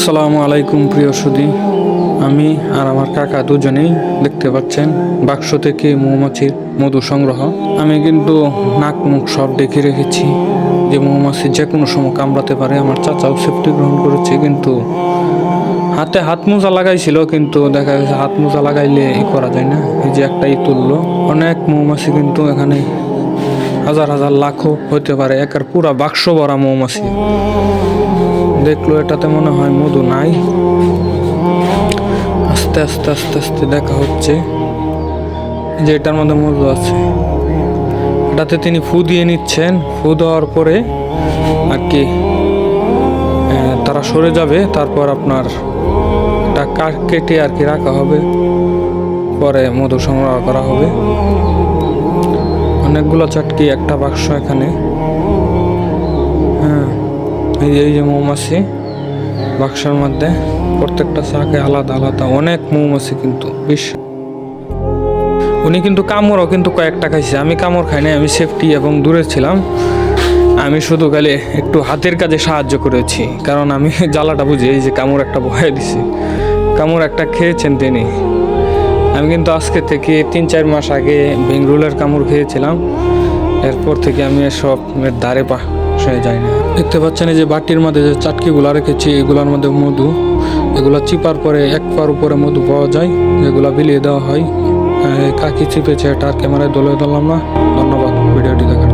আসসালামু আলাইকুম প্রিয় সুধী, আমি আর আমার কাকা দুজনেই দেখতে পাচ্ছেন বাক্স থেকে মৌমাছির মধু সংগ্রহ। আমি কিন্তু নাক মুখ সব ডেকে রেখেছি যে মৌমাছি যে কোনো সময় কামড়াতে পারে। আমার চাচাও সেফটি গ্রহণ করেছে, কিন্তু হাতে হাত মোজা লাগাইছিল, কিন্তু দেখা যাচ্ছে হাত মোজা লাগাইলে করা যায় না। এই যে একটাই তুললো। অনেক মৌমাছি কিন্তু এখানে হাজার হাজার লাখও হতে পারে, একার পুরা বাক্স ভরা মৌমাছি। দেখলো এটাতে মনে হয় মধু নাই। আস্তে আস্তে আস্তে আস্তে দেখা হচ্ছে যে এটার মধ্যে মধু আছে। এটাতে তিনি ফু দিয়ে নিচ্ছেন। ফু দেওয়ার পরে আর কি তারা সরে যাবে। তারপর আপনার এটা কেটে আর কি রাখা হবে, পরে মধু সংগ্রহ করা হবে। অনেকগুলো চাটকি একটা বাক্স এখানে। হ্যাঁ, এই যে মৌমাছি বাক্সের মধ্যে, প্রত্যেকটা শাকে আলাদা আলাদা অনেক মৌমাছি কিন্তু উনি কিন্তু কামড়ও কিন্তু কয়েকটা খাইছে। আমি কামড় খাই নাই, আমি সেফটি এবং দূরে ছিলাম। আমি শুধু খালি একটু হাতের কাজে সাহায্য করেছি, কারণ আমি জ্বালাটা বুঝি। এই যে কামড় একটা ভয় দিছি, কামড় একটা খেয়েছেন তিনি। আমি কিন্তু আজকে থেকে 3-4 মাস আগে বেঙ্গরুলের কামড় খেয়েছিলাম। এরপর থেকে আমি এসব ধারে পাশে যাই না। দেখতে পাচ্ছেন এই যে বাটির মধ্যে যে চাটকিগুলো রেখেছি, এগুলোর মধ্যে মধু। এগুলো চিপার পরে এক পার উপরে মধু পাওয়া যায়, যেগুলো বিলিয়ে দেওয়া হয়। কাকি চিপেছে, এটা আর ক্যামেরায় ধরলাম না। ধন্যবাদ ভিডিওটি দেখার।